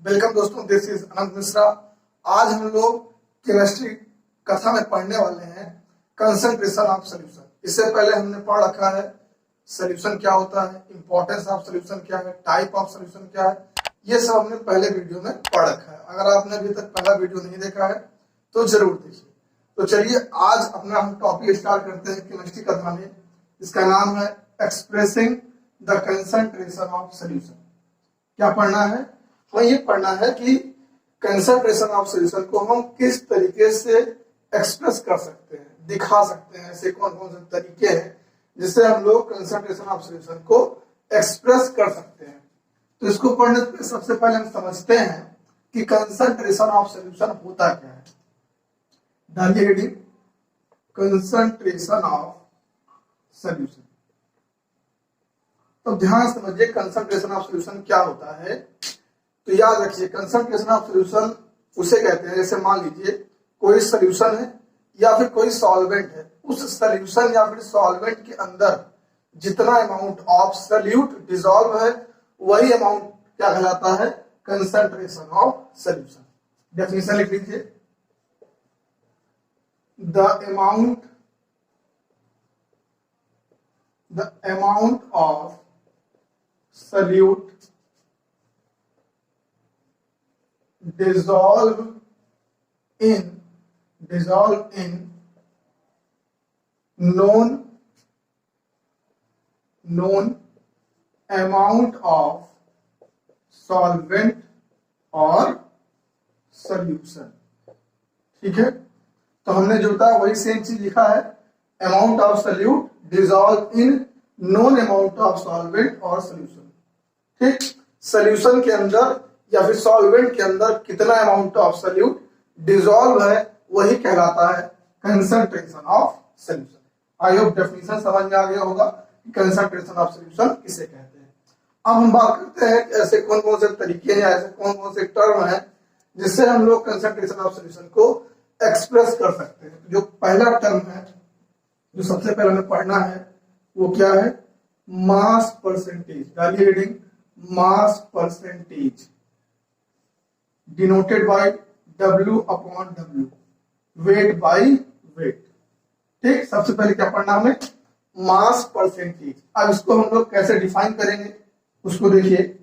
Welcome दोस्तों, this is अनंत मिश्रा। आज हम लोग केमिस्ट्री कथा में पढ़ने वाले हैं कंसंट्रेशन ऑफ सॉल्यूशन। इससे पहले हमने पढ़ रखा है सॉल्यूशन क्या होता है, इंपॉर्टेंस ऑफ सॉल्यूशन क्या है, टाइप ऑफ सॉल्यूशन क्या है, ये सब हमने पहले वीडियो में पढ़ रखा है। अगर आपने अभी तक पहला वीडियो नहीं देखा है तो जरूर देखिए। तो चलिए आज अपना हम टॉपिक स्टार्ट करते हैं केमिस्ट्री कथा में। इसका नाम है expressing the concentration of solution. क्या पढ़ना है? हमें ये पढ़ना है कि कंसंट्रेशन ऑफ सॉल्यूशन को हम किस तरीके से एक्सप्रेस कर सकते हैं, दिखा सकते हैं। ऐसे कौन कौन से तरीके हैं जिससे हम लोग कंसंट्रेशन ऑफ सॉल्यूशन को एक्सप्रेस कर सकते हैं। तो इसको पढ़ने से सबसे पहले हम समझते हैं कि कंसंट्रेशन ऑफ सॉल्यूशन होता क्या है। डालिए हेडिंग कंसंट्रेशन ऑफ सॉल्यूशन। तो ध्यान समझिए कंसंट्रेशन ऑफ सॉल्यूशन क्या होता है। तो याद रखिए कंसंट्रेशन ऑफ सॉल्यूशन उसे कहते हैं, जैसे मान लीजिए कोई सॉल्यूशन है या फिर कोई सॉल्वेंट है, उस सॉल्यूशन या फिर सॉल्वेंट के अंदर जितना अमाउंट ऑफ सॉल्यूट डिसॉल्व है वही अमाउंट क्या कहलाता है, कंसंट्रेशन ऑफ सॉल्यूशन। डेफिनेशन लिख लीजिए, the amount of solute dissolve in known amount of solvent or solution। ठीक है, तो हमने जो बताया वही सेम चीज लिखा है, amount of solute dissolve in known amount of solvent और सॉल्यूशन। ठीक, सॉल्यूशन के अंदर या फिर सॉल्वेंट के अंदर कितना अमाउंट ऑफ सॉल्यूट डिसॉल्व है वही कहलाता है concentration of solution. I hope definition समझ में आ गया होगा कि कंसंट्रेशन ऑफ सॉल्यूशन किसे कहते हैं। अब हम बात करते हैं कि ऐसे कौन कौन से तरीके हैं, ऐसे कौन कौन से टर्म हैं जिससे हम लोग कंसंट्रेशन ऑफ सॉल्यूशन को एक्सप्रेस कर सकते हैं। जो पहला टर्म है, जो सबसे पहले हमें पढ़ना है, वो क्या है, मास परसेंटेज। डालिए heading mass percentage denoted by W upon W, weight by weight. ठीक, सबसे पहले क्या पढ़ना हमें, मास परसेंटेज। अब इसको हम लोग कैसे डिफाइन करेंगे उसको देखिए,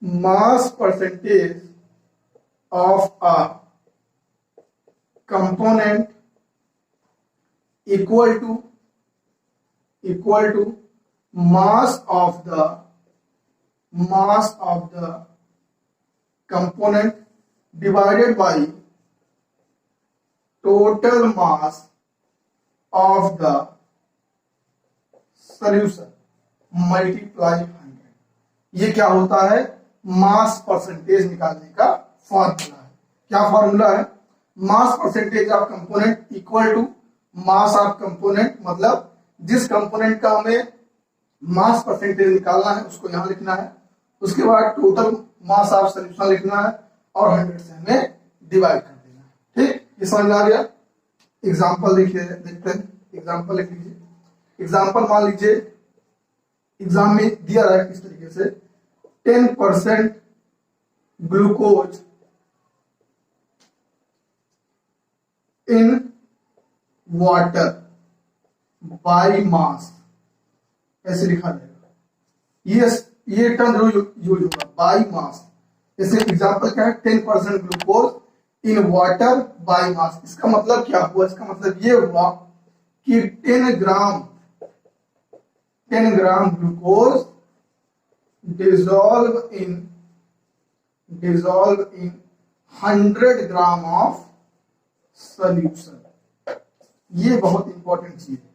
mass percentage of a component equal to mass of the component divided by total mass of the solution multiply 100। ये क्या होता है, मास परसेंटेज निकालने का फॉर्मूला है। क्या फॉर्मूला है, mass percentage of component equal to mass of component, मतलब जिस कंपोनेंट का हमें मास परसेंटेज निकालना है उसको यहां लिखना है, उसके बाद टोटल मास ऑफ सॉल्यूशन लिखना है और 100 से हमें डिवाइड कर देना है। ठीक, ये समझ में आ गया। एग्जांपल देखिए, देखते हैं, एग्जांपल लिख लीजिए। एग्जांपल मान लीजिए एग्जाम में दिया रहा है किस तरीके से, 10% glucose in water by mass, ऐसे लिखा जाएगा। ये टर्म यूज होगा, बाय मास। जैसे एग्जांपल क्या है, 10% glucose in water by mass. इसका मतलब क्या हुआ, इसका मतलब ये हुआ कि 10 gram glucose dissolve in 100 gram of solution. ये बहुत इंपॉर्टेंट चीज है।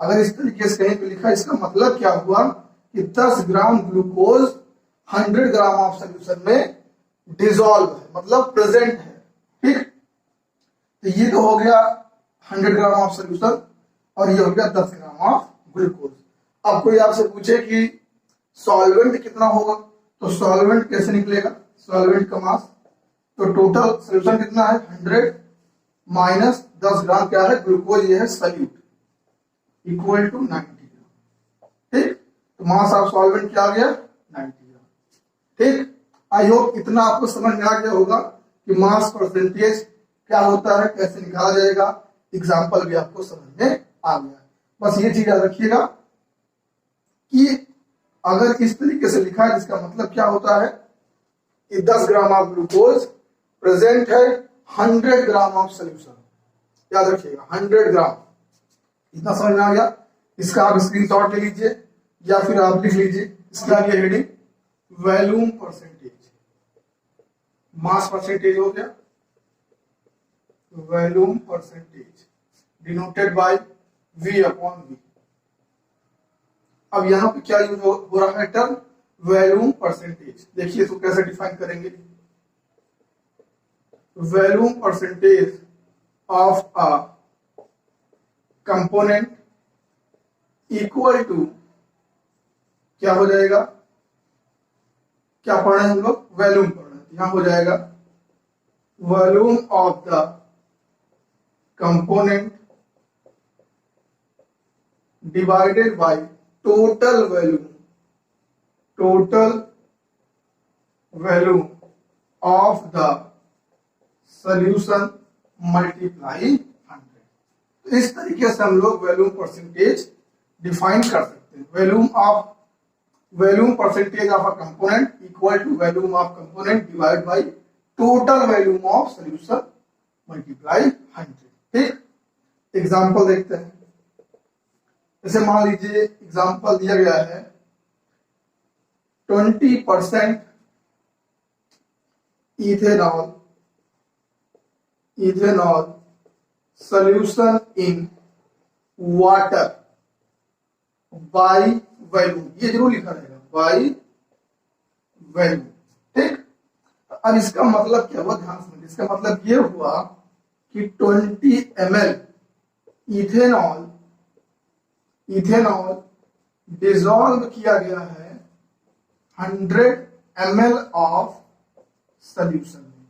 अगर इस तरीके से कहीं पे लिखा, इसका मतलब क्या हुआ कि 10 gram glucose 100 gram of solution में डिसॉल्व है, मतलब प्रेजेंट है। ठीक, तो ये तो हो गया 100 ग्राम ऑफ सॉल्यूशन और ये हो गया 10 ग्राम ऑफ ग्लूकोज। अब कोई आपसे पूछे कि सॉल्वेंट कितना होगा, तो सॉल्वेंट कैसे निकलेगा, सॉल्वेंट का मास, तो टोटल सॉल्यूशन कितना है, 100 माइनस 10 ग्राम क्या है, ग्लूकोज, ये है सॉल्यूट, इक्वल टू 90 ग्राम। ठीक, तो मास ऑफ सॉल्वेंट क्या आ गया, 90 ग्राम। ठीक, आई होप इतना आपको समझ में आ गया होगा कि मास परसेंटेज क्या होता है, कैसे निकाला जाएगा। एग्जाम्पल भी आपको समझ में आ गया। बस ये चीज याद रखिएगा कि अगर इस तरीके से लिखा है जिसका मतलब क्या होता है कि 10 ग्राम ऑफ ग्लूकोज प्रेजेंट है 100 ग्राम ऑफ सोल्यूशन। याद रखिएगा 100 ग्राम, इतना समझ में आ गया। इसका आप स्क्रीनशॉट ले लीजिए या फिर आप लिख लीजिए। इसका ये heading volume percentage, mass percentage हो गया, volume percentage denoted by V upon V। अब यहां पे क्या यूज हो रहा है टर्म वॉल्यूम परसेंटेज। देखिए तो कैसे डिफाइन करेंगे। Volume percentage of a component equal to क्या हो जाएगा, क्या पढ़ रहे हैं हम लोग, वॉल्यूम पढ़ रहे हैं। यहां हो जाएगा volume of the component divided by total volume, total volume of the solution multiply 100। तो इस तरीके से हम लोग वॉल्यूम परसेंटेज डिफाइन कर सकते हैं। Volume percentage of a component equal to volume of component divide by total volume of solution multiply 100। ठीक, एग्जांपल देखते हैं। जैसे मान लीजिए एग्जांपल दिया गया है 20% ethanol, ethanol solution in water by volume. ये जरूर लिखा रहेगा बाय वॉल्यूम। ठीक, अब इसका मतलब क्या हुआ, ध्यान से। इसका मतलब ये हुआ कि 20 ml इथेनॉल, इथेनॉल डिसॉल्व किया गया है 100 ml ऑफ सॉल्यूशन में।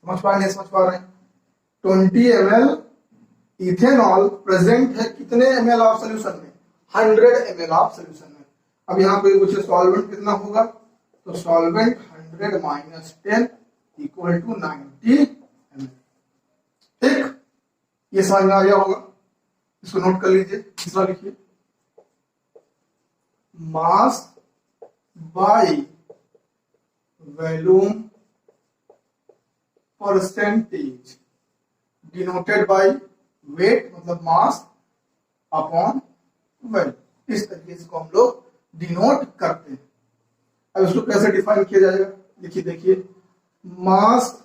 समझ पा रहे हैं, समझ पा रहे हैं। 20 ml इथेनॉल प्रेजेंट है कितने ml ऑफ सॉल्यूशन में, 100 ml ऑफ सॉल्यूशन में। अब यहाँ पे पूछे सॉल्वेंट कितना होगा, तो solvent 100 minus 10 equal to 90 ml। ठीक, ये समझ में आ गया होगा। इसको नोट कर लीजिए। तीसरा लिखिए, mass by volume percentage denoted by weight, मतलब मास अपॉन वॉल्यूम। इस तरीके से को हम लोग डिनोट करते हैं। अब इसको कैसे डिफाइन किया जाएगा, देखिए देखिए, mass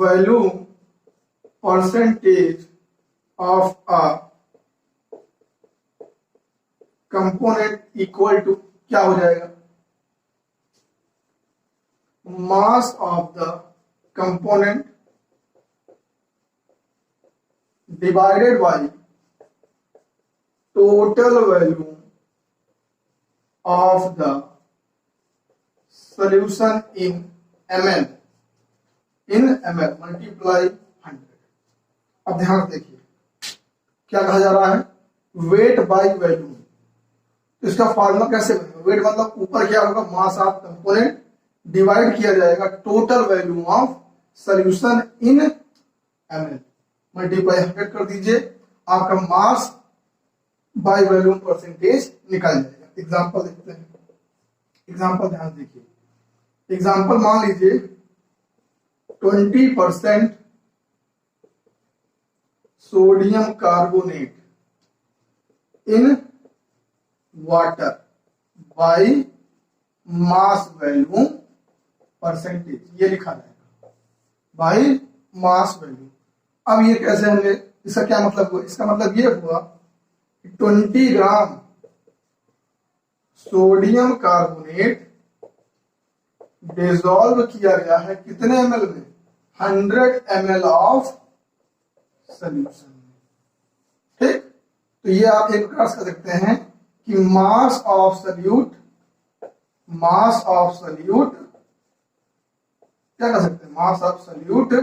volume percentage of a component equal to क्या हो जाएगा, mass of the component divided by total volume of the solution in ml, in ml multiply 100। अब ध्यान देखिए क्या कहा जा रहा है, वेट बाय वॉल्यूम। तो इसका फॉर्मूला कैसे बनेगा, वेट मतलब ऊपर क्या होगा, मास ऑफ कंपोनेंट डिवाइड किया जाएगा total volume of solution in ml multiply 100 कर दीजिए, आपका मास बाय वॉल्यूम परसेंटेज निकल जाएगा। एग्जांपल देखते हैं। एग्जांपल ध्यान देखिए। एग्जांपल मान लीजिए 20% sodium carbonate in water by mass volume percentage, ये लिखा जाएगा बाय मास वॉल्यूम। अब ये कैसे होंगे, इसका क्या मतलब हुआ, इसका मतलब ये हुआ 20 ग्राम सोडियम कार्बोनेट डिसॉल्व किया गया है कितने ml में, 100 ml ऑफ सॉल्यूशन में। ठीक, तो ये आप एक प्रकार से कह सकते हैं कि mass of solute, mass of solute क्या कर सकते हैं, mass of solute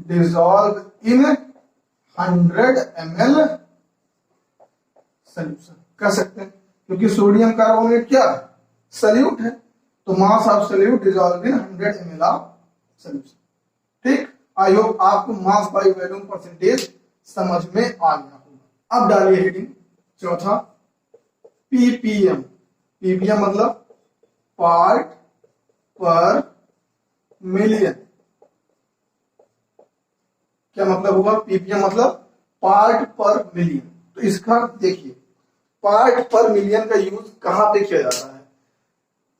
dissolve in 100 ml solution कर सकते हैं, क्योंकि सोडियम कार्बोनेट क्या सॉल्यूट है। तो mass of solute dissolve in 100 ml of solution. ठीक, आई होप आपको मास बाय वॉल्यूम परसेंटेज समझ में आ गया होगा। अब डालिए हेडिंग चौथा, पीपीएम। पीपीएम मतलब पार्ट पर मिलियन। क्या मतलब हुआ? पीपीएम मतलब पार्ट पर मिलियन। तो इसका देखिए, पार्ट पर मिलियन का यूज कहां पे किया जाता है?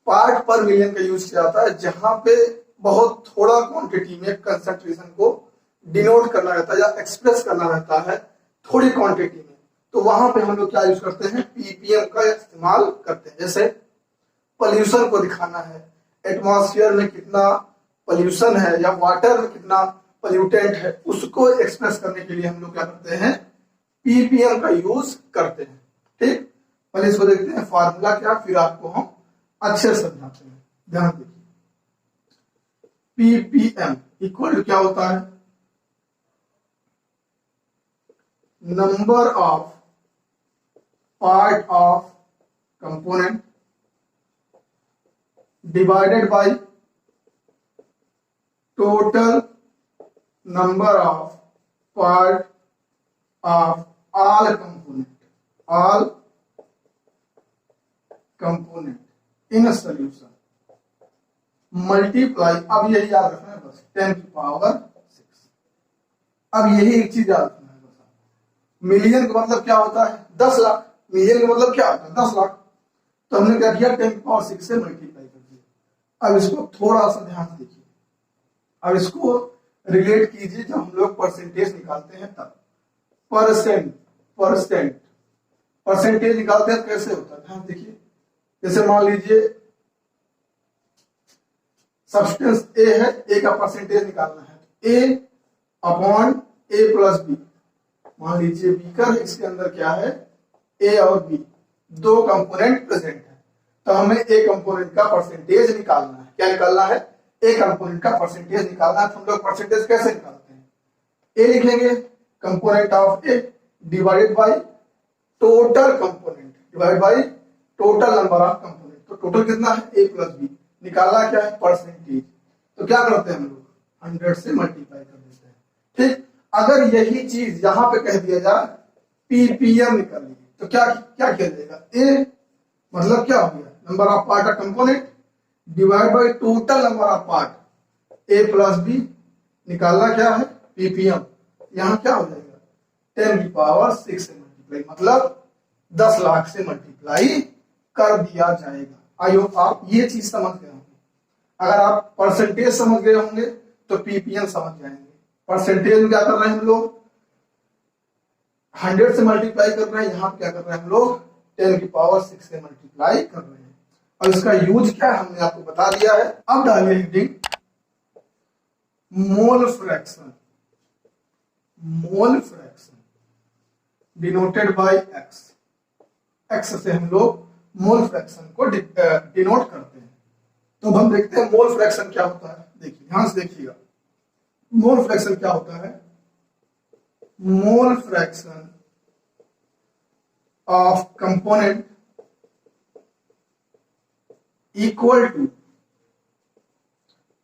पार्ट पर मिलियन का यूज किया जाता है जहां पे बहुत थोड़ा क्वांटिटी में कंसंट्रेशन को डिनोट करना रहता है या एक्सप्रेस करना रहता है थोड़ी क्वांटिटी में, तो वहां पे हम लोग क्या यूज करते हैं? पीपीएम का इस्तेमाल करते हैं। जैसे पोल्यूशन को दिखाना है, एटमॉस्फेयर में कितना पोल्यूशन है या वाटर में कितना पोल्यूटेंट है, उसको एक्सप्रेस करने के लिए हम लोग क्या करते हैं? पीपीएम का यूज करते हैं। ठीक, पहले इसको देखते हैं फार्मूला क्या, फिर आपको हम अच्छे से समझाते हैं। ध्यान देखिए, पीपीएम इक्वल टू क्या होता है? Number of part of component divided by total number of part of all component in solution multiply, अब यही याद रखना है बस, 10 की पावर 6। अब यही एक चीज याद रखना है बस। मिलियन का मतलब क्या होता है? 10 लाख। मिलियन का मतलब क्या होता है? 10 लाख। तो हमने क्या किया? 10 की पावर 6 से मल्टीप्लाई कर दिया। अब इसको थोड़ा सा ध्यान से देखिए, अब इसको रिलेट कीजिए जब हम लोग परसेंटेज निकालते हैं तब। परसेंटेज निकालते हैं कैसे होता है? ध्यान देखिए, जैसे मान लीजिए सब्सटेंस ए है, ए का परसेंटेज निकालना है, ए अपॉन ए प्लस बी। मान लीजिए बीकर, इसके अंदर क्या है? ए और बी, दो कंपोनेंट प्रेजेंट है, तो हमें ए कंपोनेंट का परसेंटेज निकालना है। क्या निकालना है? ए कंपोनेंट का परसेंटेज निकालना है। तो हम लोग परसेंटेज कैसे निकालते हैं? ए लिखेंगे component of A divided by total component divided by total number of component. तो टोटल कितना है? ए प्लस बी। निकालना क्या है? परसेंटेज। तो क्या करते हैं हम लोग? 100 से मल्टीप्लाई कर देते हैं। ठीक, अगर यही चीज यहां पे कह दिया जाए पीपीएम निकालिए, तो क्या क्या किया जाएगा? ए मतलब क्या हो गया? Number of part of component divide by total number of part a plus b. निकालना क्या है? पीपीएम। यहां क्या हो जाएगा? 10 की पावर 6 से मल्टीप्लाई, मतलब 10 लाख से मल्टीप्लाई कर दिया जाएगा। आई होप आप ये चीज समझ गए होंगे। अगर आप परसेंटेज समझ गए होंगे तो पीपीएम समझ जाएंगे। परसेंटेज में क्या कर रहे हैं हम लोग? 100 से मल्टीप्लाई कर रहे हैं, यहां क्या कर रहे हैं हम लोग? 10 की पावर 6 से मल्टीप्लाई कर रहे हैं। और इसका यूज क्या है हमने आपको बता दिया है। अब डालिए heading mole fraction. Mole fraction denoted by x. X से हम लोग मोल फ्रैक्शन को डिनोट करते हैं। तो हम देखते हैं मोल फ्रैक्शन क्या होता है। देखिए, ध्यान से देखिएगा, मोल फ्रैक्शन क्या होता है? Mole fraction of component equal to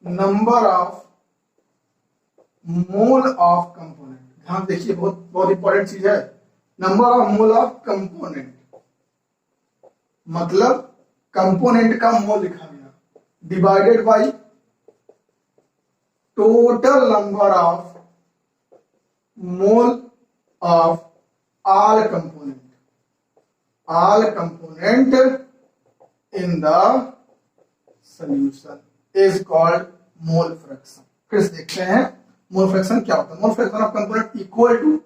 number of mole of component. ध्यान देखिए, बहुत बहुत इंपॉर्टेंट चीज है। Number of mole of component मतलब कंपोनेंट का मोल लिखा गया, divided by total number of mole of all component in the solution is called mole fraction. फिर से देखते हैं मोल फ्रैक्शन क्या होता है। Mole fraction of component equal to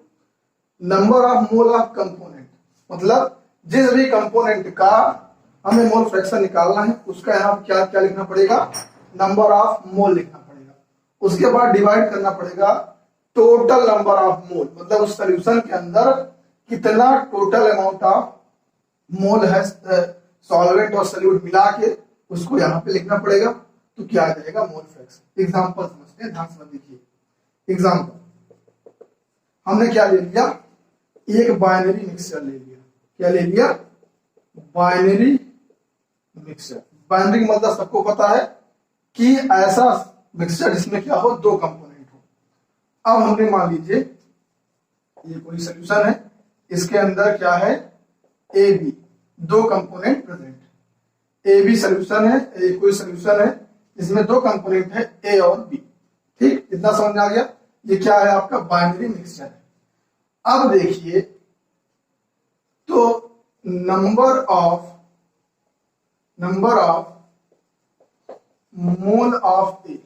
number of mole of component, मतलब जिस भी कंपोनेंट का हमें मोल फ्रैक्शन निकालना है उसका यहाँ क्या क्या लिखना पड़ेगा? नंबर ऑफ मोल लिखना पड़ेगा। उसके बाद डिवाइड करना पड़ेगा टोटल नंबर ऑफ मोल, मतलब उस सॉल्यूशन के अंदर कितना टोटल अमाउंट ऑफ मोल है सॉल्वेंट और सॉल्यूट मिला के, उसको यहाँ पे लिखना पड़ेगा। तो क्या आ जाएगा? Mole fraction. एग्जांपल समझते हैं, ध्यान से देखिए। एग्जांपल, हमने क्या ले लिया? एक बाइनरी मिक्सचर ले लिया। क्या ले लिया? Binary mixture. बाइनरी मतलब सबको पता है कि ऐसा मिक्सचर जिसमें क्या हो, दो कंपोनेंट हो। अब हमने मान लीजिए ये कोई सोल्यूशन है, इसके अंदर क्या है, ए बी, दो component present. A b solution है, कोई सोल्यूशन है इसमें दो कंपोनेंट है ए और बी। ठीक, इतना समझ में आ गया। ये क्या है, आपका बाइनरी मिक्सचर है। अब देखिए तो नंबर ऑफ मोल ऑफ ए,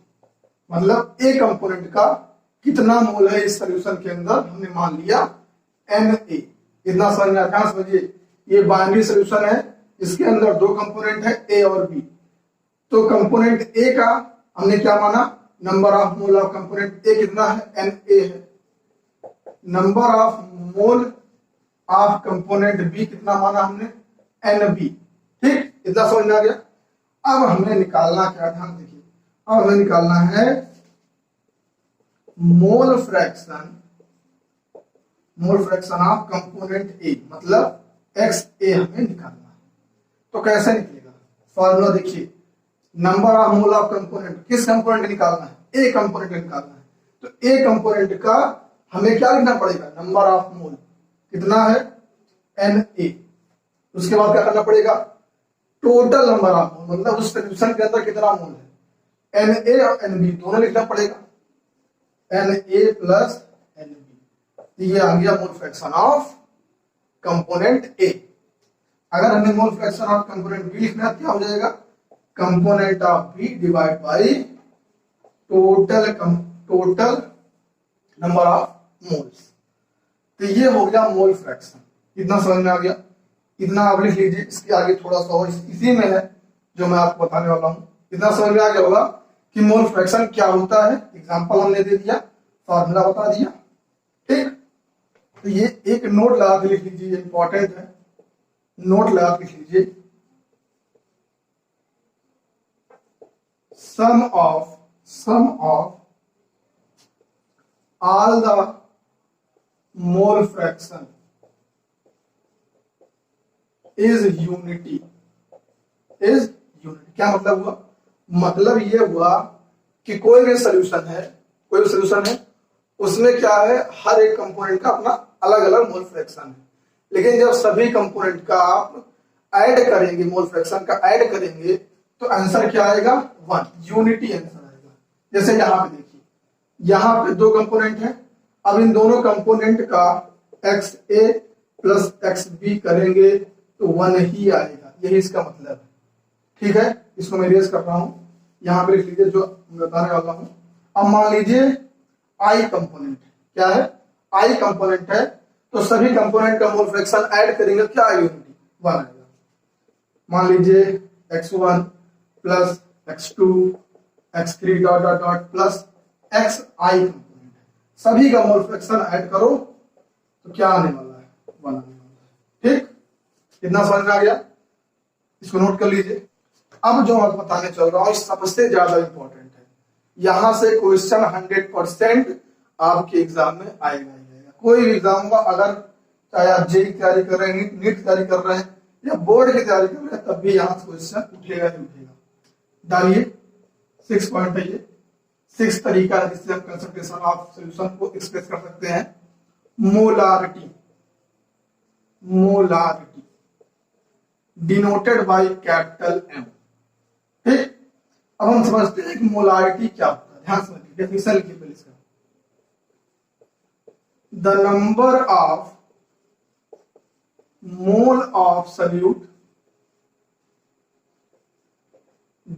मतलब ए कंपोनेंट का कितना मोल है इस सोल्यूशन के अंदर, हमने मान लिया Na। इतना समझ में आया। समझिए ये बाइनरी सोल्यूशन है, इसके अंदर दो कंपोनेंट है ए और बी। तो कंपोनेंट ए का हमने क्या माना, number of mole of component a कितना है, Na है। Number of mole of component b कितना माना हमने, Nb। ठीक, इतना समझ में आ गया। अब हमें निकालना क्या, ध्यान देखिए, अब हमें निकालना है मोल फ्रैक्शन ऑफ कंपोनेंट ए, मतलब XA हमें निकालना है। तो कैसे निकलेगा, फॉर्मूला देखिए, number of mole of component, किस कंपोनेंट निकालना है, ए कंपोनेंट निकालना है। तो ए कंपोनेंट का हमें क्या लिखना पड़ेगा, नंबर ऑफ मोल कितना है, Na। उसके बाद क्या करना पड़ेगा, टोटल नंबर ऑफ मोल, मतलब उस सोल्यूशन के अंदर कितना मोल है, Na और Nb दोनों लिखना पड़ेगा, Na प्लस Nb। ये आ गया mole fraction of component a. अगर हमें mole fraction of component b लिखना है, क्या हो जाएगा, component of b divide by total number of moles. तो ये हो गया मोल फ्रैक्शन। इतना समझ में आ गया, इतना आप लिख लीजिए। इसके आगे थोड़ा सा और इसी में है जो मैं आपको बताने वाला हूं। इतना समझ में आ गया होगा कि मोल फ्रैक्शन क्या होता है, एग्जांपल हमने दे दिया, फॉर्मूला बता दिया। ठीक, तो ये एक नोट लगा के लिख लीजिए, इंपॉर्टेंट है, नोट लगा के लिख लीजिए। Sum of all the mole fraction is unity. क्या मतलब हुआ, मतलब ये हुआ कि कोई भी सोल्यूशन है, उसमें क्या है, हर एक कंपोनेंट का अपना अलग अलग मोल फ्रैक्शन है। लेकिन जब सभी कंपोनेंट का आप ऐड करेंगे, मोल फ्रैक्शन का ऐड करेंगे, तो आंसर क्या आएगा, 1, यूनिटी आंसर आएगा। जैसे यहाँ पे देखिए, यहाँ पे दो कंपोनेंट है, अब इन दोनों कंपोनेंट का XA प्लस XB करेंगे तो 1 ही आएगा, यही इसका मतलब है। ठीक है, इसको मैं इरेज कर रहा हूं, यहां पे लिख लीजिए जो मैं बताने वाला हूं। अब मान लीजिए I कंपोनेंट, क्या है, I कंपोनेंट है, तो सभी कंपोनेंट का मोल फ्रैक्शन ऐड करेंगे, क्या आएगा, यूनिटी 1 आएगा। मान लीजिए X1 plus X2 X3 dot dot dot plus XI component है, सभी का मोल फ्रैक्शन ऐड करो तो क्या आने वाला है, 1 आने वाला है। ठीक, इतना समझ में आ गया, इसको नोट कर लीजिए। अब जो मैं बताने चल रहा हूं सबसे ज्यादा इंपॉर्टेंट है, यहां से क्वेश्चन 100% आपके एग्जाम में आएगा ही आएगा। कोई भी एग्जाम का, अगर चाहे आप जेई की तैयारी कर रहे हैं, नीट की तैयारी कर रहे हैं या बोर्ड की तैयारी कर रहे हैं, तब भी यहाँ से क्वेश्चन उठेगा ही उठेगा। डालिए, 6 पॉइंट है ये, 6 तरीका है जिससे हम कंसंट्रेशन ऑफ सॉल्यूशन को एक्सप्रेस कर सकते हैं। Molarity denoted by capital M। ठीक, अब हम समझते हैं कि मोलारिटी क्या होता है। ध्यान समझिए, डेफिनेशन लिखिए पहले इसका। The number of mole of solute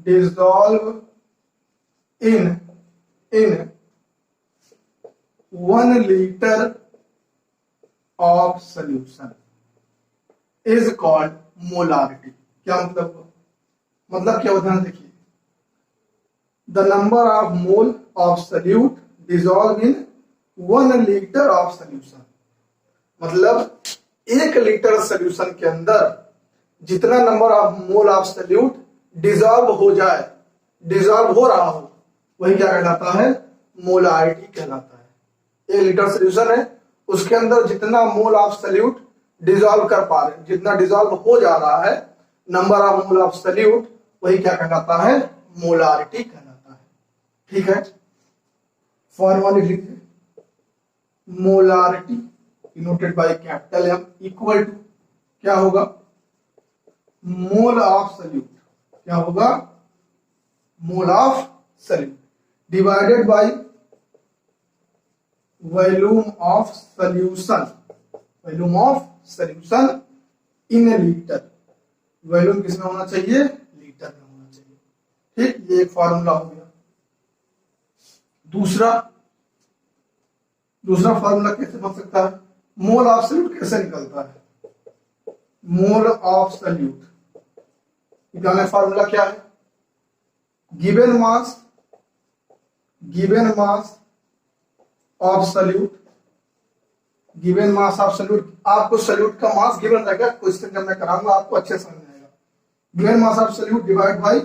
dissolve in 1 litre of solution is called molarity. क्या मतलब, मतलब क्या होता है, देखिए, the number of mole of solute dissolve in 1 litre of solution, मतलब 1 लीटर सॉल्यूशन के अंदर जितना number of mole of solute dissolve हो जाए, डिसॉल्व हो रहा हो, वही क्या कहलाता है, मोलारिटी कहलाता है। 1 लीटर सॉल्यूशन है, उसके अंदर जितना मोल ऑफ सॉल्यूट डिसॉल्व कर पा रहे हैं, जितना डिसॉल्व हो जा रहा है, number of mole of solute, वही क्या कहलाता है, मोलारिटी कहलाता है। ठीक है, फॉर्मूला लिख लीजिए, molarity denoted by capital M equal to क्या होगा, मोल ऑफ सल्यूट, क्या होगा, mole of solute divided by volume of solution, volume of solution in litre. Volume किसमें होना चाहिए, लीटर में होना चाहिए। ठीक, ये एक फॉर्मूला हो गया। दूसरा फॉर्मूला कैसे बन सकता है, मोल ऑफ सॉल्यूट कैसे निकलता है, मोल ऑफ सॉल्यूट निकालने फॉर्मूला क्या है, given mass of solute, given mass of solute, आपको सॉल्यूट का मास गिवन रहेगा, क्वेश्चन जब मैं कराऊंगा आपको अच्छे समझ में आएगा। Given mass of solute divide by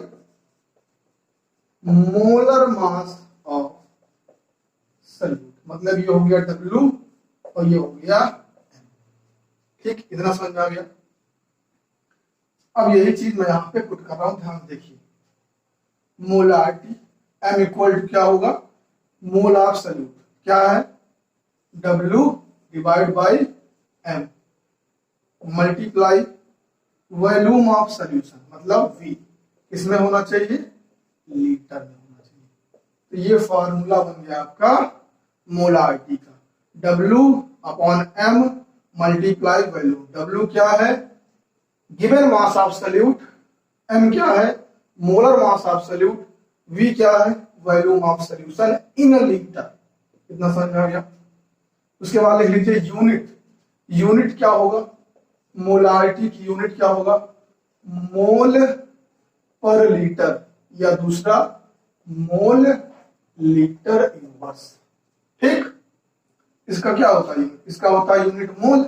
molar mass of solute, मतलब ये हो गया W और ये हो गया M। ठीक, इतना समझ में आ गया। अब यही चीज मैं यहां पे पुट कर रहा हूं, ध्यान देखिए, मोलारिटी M इक्वल टू क्या होगा, मोल ऑफ सॉल्यूट क्या है, W divide by M multiply volume of solution, मतलब V किसमें होना चाहिए, लीटर में होना चाहिए। तो ये फॉर्मूला बन गया आपका मोलारिटी का, W upon M multiply volume. W क्या है, given mass of solute, M क्या है, molar mass of solute, V क्या है, volume of solution in litre. इतना समझ में आ गया। उसके बाद लिख लीजिए यूनिट क्या होगा, मोलारिटी की यूनिट क्या होगा, मोल पर लीटर, या दूसरा मोल लीटर इनवर्स। ठीक, इसका क्या होता है, इसका होता है यूनिट मोल,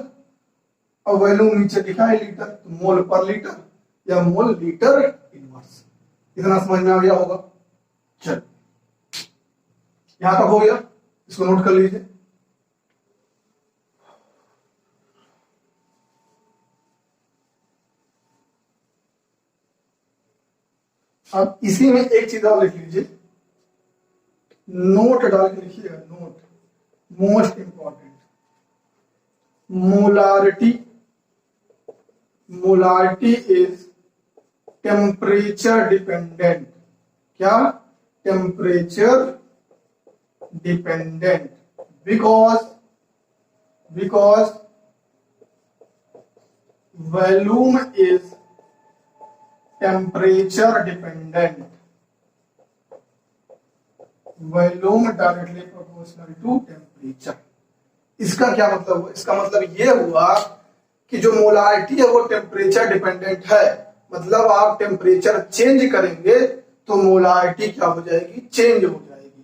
और वॉल्यूम नीचे लिखा है लीटर, तो मोल पर लीटर या मोल लीटर इनवर्स। इतना समझ में आ गया होगा। चल, यहां तक हो गया, इसको नोट कर लीजिए। अब इसी में एक चीज और लिख लीजिए, नोट डाल के लिखिएगा, note most important, molarity is temperature dependent, क्या, temperature dependent, because volume is temperature dependent, volume directly proportional to temperature. इसका क्या मतलब हुआ, इसका मतलब ये हुआ कि जो मोलारिटी है वो टेम्परेचर डिपेंडेंट है, मतलब आप टेम्परेचर चेंज करेंगे तो मोलारिटी क्या हो जाएगी, चेंज हो जाएगी।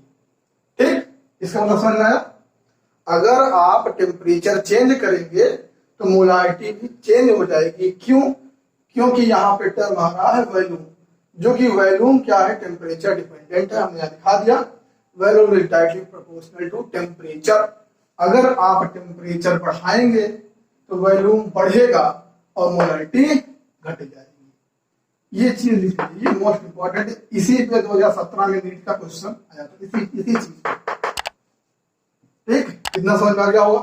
ठीक, इसका मतलब समझ में आया। अगर आप टेम्परेचर चेंज करेंगे तो मोलारिटी भी चेंज हो जाएगी। क्यों, क्योंकि यहाँ पे टर्म आ रहा है वॉल्यूम, जो कि वॉल्यूम क्या है, टेम्परेचर डिपेंडेंट है, हमने दिखा दिया। Volume is directly proportional to temperature. अगर आप टेम्परेचर बढ़ाएंगे तो वॉल्यूम बढ़ेगा और मोलारिटी घट जाएगी। ये चीज लिख लीजिए, ये मोस्ट इंपॉर्टेंट है। इसी पे 2017 में नीट का क्वेश्चन आया था, इसी चीज। ठीक, इतना समझ में आ गया होगा।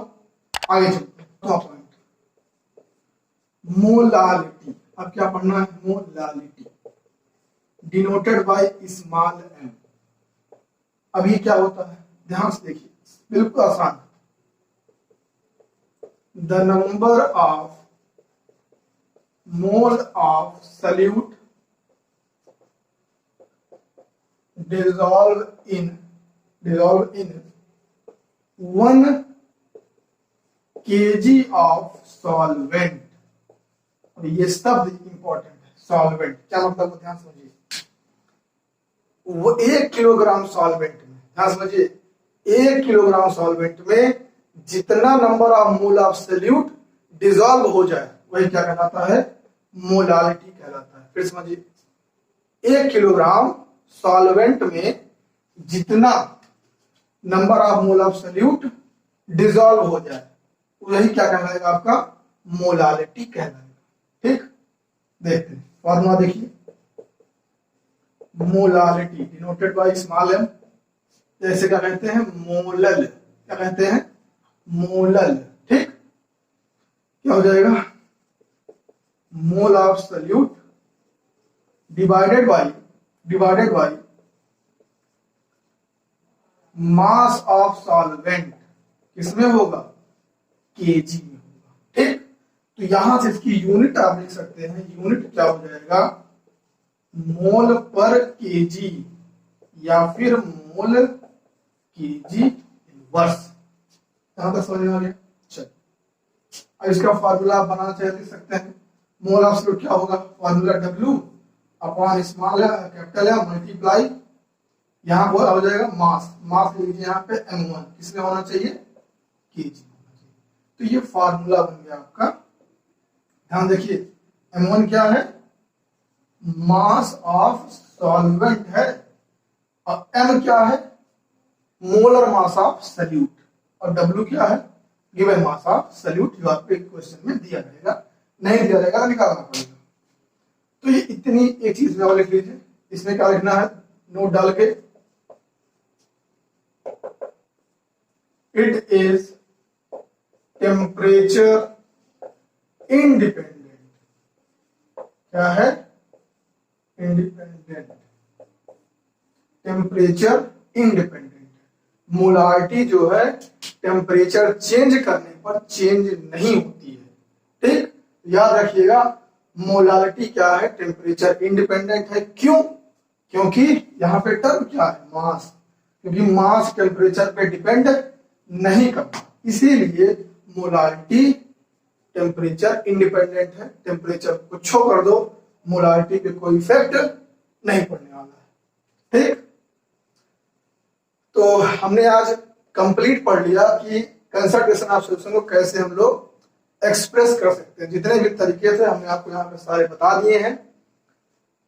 आगे चलते हैं, मोलारिटी। अब क्या पढ़ना है, molarity denoted by small m। अब ये क्या होता है, ध्यान से देखिए, बिल्कुल आसान। The number of mole of solute dissolve in 1 kg of solvent। और ये शब्द इंपॉर्टेंट है, सॉल्वेंट क्या मतलब है, ध्यान समझिए। वो 1 किलोग्राम सॉल्वेंट में, ध्यान समझिए, 1 किलोग्राम सॉल्वेंट में जितना number of mole of solute dissolve हो जाए वही क्या कहलाता है, मोलारिटी कहलाता है। फिर समझिए, 1 किलोग्राम सॉल्वेंट में जितना number of mole of solute dissolve हो जाए वही क्या कहलाएगा, आपका मोलारिटी कहलाएगा। ठीक, देखते हैं फॉर्मूला, देखिए molality denoted by small m, जैसे क्या कहते हैं मोलल, क्या कहते हैं मोलल। ठीक, क्या हो जाएगा mole of solute divided by mass of solvent, किसमें होगा केजी में होगा। ठीक, तो यहां से इसकी यूनिट आप लिख सकते हैं, यूनिट क्या हो जाएगा मोल पर केजी या फिर मोल केजी इनवर्स। यहां तक समझ में आ गया। चल अब इसका फार्मूला आप बनाना चाहे लिख सकते हैं। मोल ऑफ सॉल्यूट क्या होगा, formula W upon small capital है मल्टीप्लाई, यहाँ वो हो जाएगा मास ले लीजिए यहाँ पे m1, किसमें होना चाहिए केजी होना चाहिए। तो ये फार्मूला बन गया आपका। ध्यान देखिए m1 क्या है मास ऑफ सॉल्वेंट है, और m क्या है मोलर मास ऑफ सॉल्यूट, और W क्या है गिवन मास ऑफ सॉल्यूट, जो आपके क्वेश्चन में दिया जाएगा। नहीं दिया जाएगा तो निकालना पड़ेगा। तो ये इतनी एक चीज में और लिख लीजिए, इसमें क्या लिखना है नोट डाल के, इट इज टेम्परेचर इंडिपेंडेंट। क्या है इंडिपेंडेंट, टेम्परेचर इंडिपेंडेंट। मोलारिटी जो है टेम्परेचर चेंज करने पर चेंज नहीं होती है। ठीक, याद रखिएगा मोलारिटी क्या है टेम्परेचर इंडिपेंडेंट है। क्यों, क्योंकि यहाँ पे टर्म क्या है मास, क्योंकि मास टेम्परेचर पे डिपेंड नहीं करता, इसीलिए मोलारिटी टेम्परेचर इंडिपेंडेंट है। टेम्परेचर को छो कर दो, मोलारिटी पे कोई इफेक्ट नहीं पड़ने वाला है। ठीक, तो हमने आज कंप्लीट पढ़ लिया कि कंसंट्रेशन ऑफ सॉल्यूशन को कैसे हम लोग एक्सप्रेस कर सकते हैं। जितने भी तरीके थे हमने आपको यहाँ पे सारे बता दिए हैं।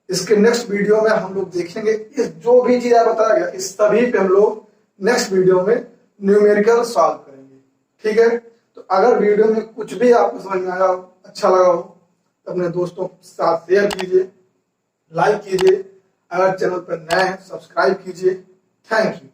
इसके नेक्स्ट वीडियो में हम लोग देखेंगे इस जो भी चीज बताया गया इस सभी पे हम लोग नेक्स्ट वीडियो में न्यूमेरिकल सॉल्व करेंगे। ठीक है, तो अगर वीडियो में कुछ भी आपको समझ में आया अच्छा लगा हो तो अपने दोस्तों के साथ शेयर कीजिए, लाइक कीजिए, अगर चैनल पर नए हैं सब्सक्राइब कीजिए। Thank you.